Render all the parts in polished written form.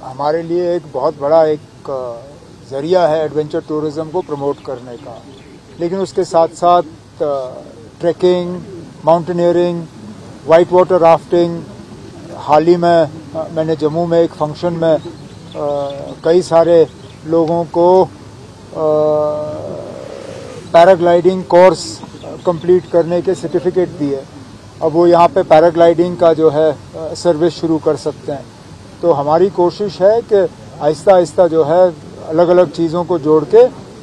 हमारे लिए एक बहुत बड़ा एक जरिया है एडवेंचर टूरिज्म को प्रमोट करने का, लेकिन उसके साथ साथ trekking, mountaineering, white water rafting, हाल ही में मैंने जम्मू में एक फंक्शन में कई सारे लोगों को पैराग्लाइडिंग कोर्स कंप्लीट करने के सर्टिफिकेट दिए। अब वो यहाँ पे पैराग्लाइडिंग का जो है सर्विस शुरू कर सकते हैं। तो हमारी कोशिश है कि आहिस्ता आहिस्ता जो है अलग अलग चीज़ों को जोड़ के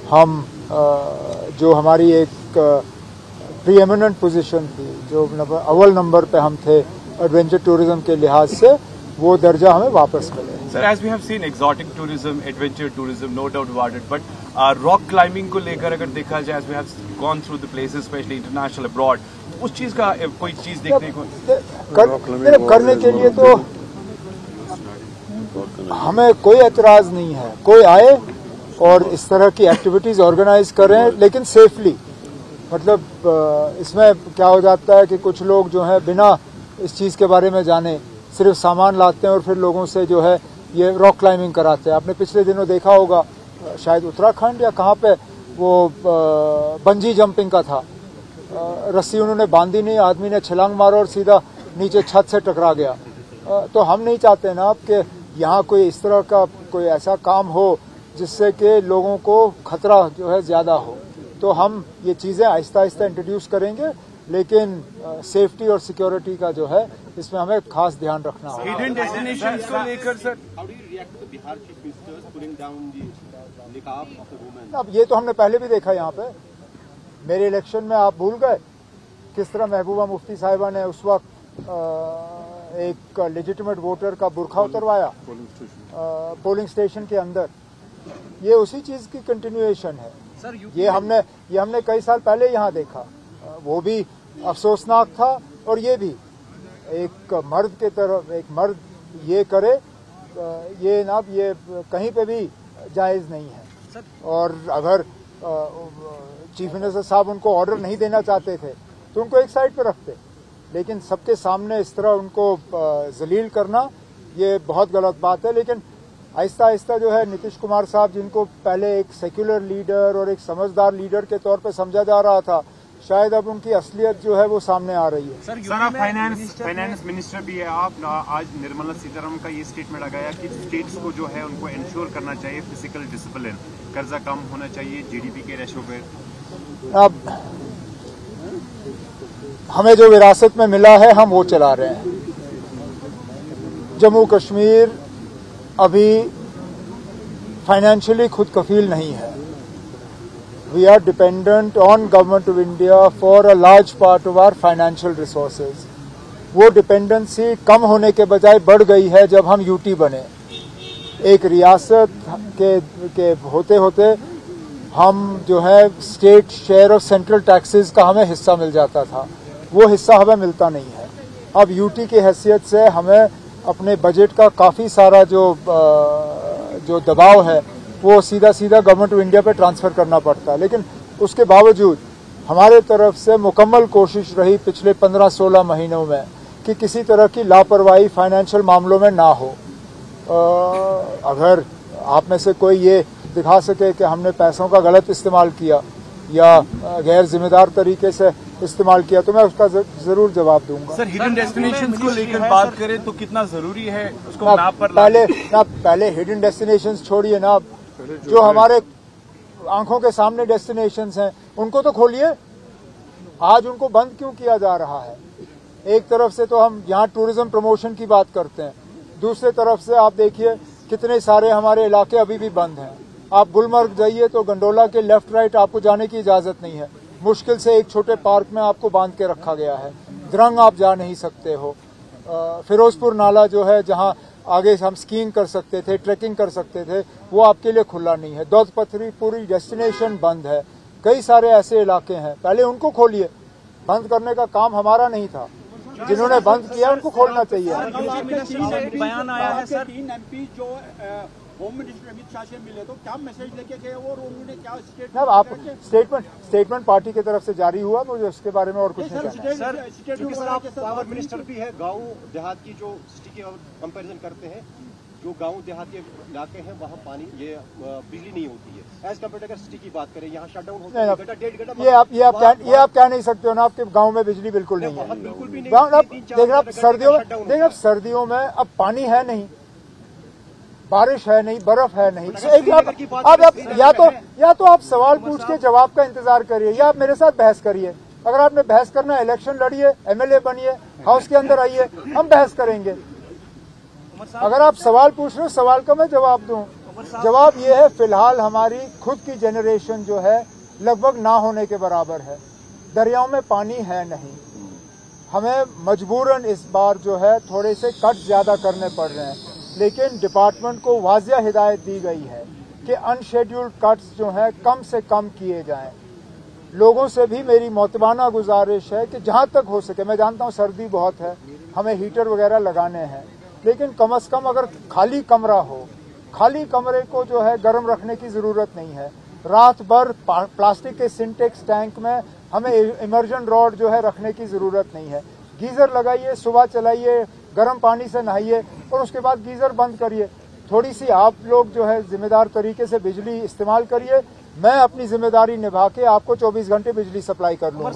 हम जो हमारी एक प्री एमिनेंट पोजीशन थी, जो अव्वल नंबर पे हम थे एडवेंचर टूरिज्म के लिहाज से, वो दर्जा हमें वापस मिले। Sir, as we have seen exotic tourism, adventure tourism, no doubt about it, but rock climbing को लेकर अगर देखा जाए, as we have gone through the places, especially international abroad, उस चीज का कोई चीज देखने को करने के लिए तो हमें कोई एतराज नहीं है। कोई आए और इस तरह की एक्टिविटीज ऑर्गेनाइज करें, लेकिन सेफली। मतलब इसमें क्या हो जाता है कि कुछ लोग जो है बिना इस चीज के बारे में जाने सिर्फ सामान लाते हैं और फिर लोगों से जो है ये रॉक क्लाइंबिंग कराते हैं। आपने पिछले दिनों देखा होगा, शायद उत्तराखंड या कहाँ पे वो बंजी जंपिंग का था, रस्सी उन्होंने बांधी नहीं, आदमी ने छलांग मारा और सीधा नीचे छत से टकरा गया। तो हम नहीं चाहते ना अब कि यहाँ कोई इस तरह का कोई ऐसा काम हो जिससे कि लोगों को खतरा जो है ज्यादा हो। तो हम ये चीजें आहिस्ता आहिस्ता इंट्रोड्यूस करेंगे, लेकिन सेफ्टी और सिक्योरिटी का जो है इसमें हमें खास ध्यान रखना होगा। हिडन डेस्टिनेशंस को लेकर सर, अब ये तो हमने पहले भी देखा यहाँ पे। मेरे इलेक्शन में आप भूल गए किस तरह महबूबा मुफ्ती साहिबा ने उस वक्त एक लेजिटिमेट वोटर का बुरखा उतरवाया पोलिंग स्टेशन के अंदर। ये उसी चीज की कंटिन्यूएशन है। ये हमने कई साल पहले यहाँ देखा, वो भी अफसोसनाक था। और ये भी एक मर्द के तरफ एक मर्द ये करे, ये ना ये कहीं पे भी जायज नहीं है। और अगर चीफ मिनिस्टर साहब उनको ऑर्डर नहीं देना चाहते थे तो उनको एक साइड पे रखते, लेकिन सबके सामने इस तरह उनको जलील करना ये बहुत गलत बात है। लेकिन आहिस्ता आहिस्ता जो है नीतीश कुमार साहब, जिनको पहले एक सेक्युलर लीडर और एक समझदार लीडर के तौर पे समझा जा रहा था, शायद अब उनकी असलियत जो है वो सामने आ रही है। सर आप फाइनेंस मिनिस्टर भी है, आप आज निर्मला सीतारमण का ये स्टेटमेंट आ गया कि स्टेट्स को जो है उनको इंश्योर करना चाहिए फिजिकल डिसिप्लिन, कर्जा कम होना चाहिए जीडीपी के रेशो पे। अब हमें जो विरासत में मिला है हम वो चला रहे हैं। जम्मू कश्मीर अभी फाइनेंशियली खुद कफील नहीं है। We are dependent on Government of India for a large part of our financial resources. वो डिपेंडेंसी कम होने के बजाय बढ़ गई है जब हम यूटी बने। एक रियासत के होते होते हम जो है state share of central taxes का हमें हिस्सा मिल जाता था, वो हिस्सा हमें मिलता नहीं है। अब यूटी की हैसियत से हमें अपने बजट का काफ़ी सारा जो दबाव है वो सीधा सीधा गवर्नमेंट ऑफ इंडिया पे ट्रांसफर करना पड़ता है। लेकिन उसके बावजूद हमारे तरफ से मुकम्मल कोशिश रही पिछले 15-16 महीनों में कि किसी तरह की लापरवाही फाइनेंशियल मामलों में ना हो। अगर आप में से कोई ये दिखा सके कि हमने पैसों का गलत इस्तेमाल किया या गैर जिम्मेदार तरीके से इस्तेमाल किया तो मैं उसका जरूर जवाब दूंगा। सर हिडन डेस्टिनेशंस को लेकर बात करें तो कितना जरूरी है उसको मैप पर पहले हिडन डेस्टिनेशंस छोड़िए ना, जो हमारे आंखों के सामने डेस्टिनेशंस हैं उनको तो खोलिए। आज उनको बंद क्यों किया जा रहा है? एक तरफ से तो हम यहाँ टूरिज्म प्रमोशन की बात करते हैं, दूसरे तरफ से आप देखिए कितने सारे हमारे इलाके अभी भी बंद हैं। आप गुलमर्ग जाइए तो गंडोला के लेफ्ट राइट आपको जाने की इजाजत नहीं है, मुश्किल से एक छोटे पार्क में आपको बांध के रखा गया है। द्रंग आप जा नहीं सकते हो। फिरोजपुर नाला जो है जहां आगे हम स्कीइंग कर सकते थे, ट्रैकिंग कर सकते थे, वो आपके लिए खुला नहीं है। दौद पथरी पूरी डेस्टिनेशन बंद है। कई सारे ऐसे इलाके हैं, पहले उनको खोलिए। बंद करने का काम हमारा नहीं था, जिन्होंने बंद किया उनको खोलना चाहिए। बयान आया है सर, 3 MP जो होम मिनिस्टर अमित शाह से मिले तो क्या मैसेज लेके गए और उन्होंने क्या स्टेटमेंट? आप स्टेटमेंट पार्टी की तरफ से जारी हुआ, मुझे उसके बारे में और कुछ नहीं कहना। सर आप पावर मिनिस्टर भी है, गांव देहात की जो सिटी की कंपैरिजन करते हैं, जो गांव देहात के इलाके हैं वहाँ पानी ये बिजली नहीं होती है। एज कम्पेयर अगर सिटी की बात करें, यहाँ शटडाउन होता है घंटा डेढ़ घंटा। ये आप कह नहीं सकते हो ना आपके गांव में बिजली बिल्कुल नहीं है। बिल्कुल भी नहीं। गाँव देखिए सर्दियों में अब पानी है नहीं, बारिश है नहीं, बर्फ है नहीं। या तो आप सवाल पूछ के जवाब का इंतजार करिए, या आप मेरे साथ बहस करिए। अगर आपने बहस करना है, इलेक्शन लड़िए, एमएलए बनिए, हाउस के अंदर आइए, हम बहस करेंगे। अगर आप सवाल पूछ रहे हो, सवाल का मैं जवाब दूं। जवाब ये है, फिलहाल हमारी खुद की जनरेशन जो है लगभग ना होने के बराबर है। दरियाओं में पानी है नहीं, हमें मजबूरन इस बार जो है थोड़े से कट ज्यादा करने पड़ रहे हैं। लेकिन डिपार्टमेंट को वाज़िया हिदायत दी गई है कि अनशेड्यूल्ड कट्स जो हैं कम से कम किए जाएं। लोगों से भी मेरी मोतबाना गुजारिश है कि जहां तक हो सके, मैं जानता हूं सर्दी बहुत है, हमें हीटर वगैरह लगाने हैं, लेकिन कम से कम अगर खाली कमरा हो, खाली कमरे को जो है गर्म रखने की जरूरत नहीं है। रात भर प्लास्टिक के सिंटेक्स टैंक में हमें इमर्जन रॉड जो है रखने की जरूरत नहीं है। गीजर लगाइए, सुबह चलाइए, गर्म पानी से नहाइए और उसके बाद गीजर बंद करिए। थोड़ी सी आप लोग जो है जिम्मेदार तरीके से बिजली इस्तेमाल करिए। मैं अपनी जिम्मेदारी निभा के आपको 24 घंटे बिजली सप्लाई कर लूंगा।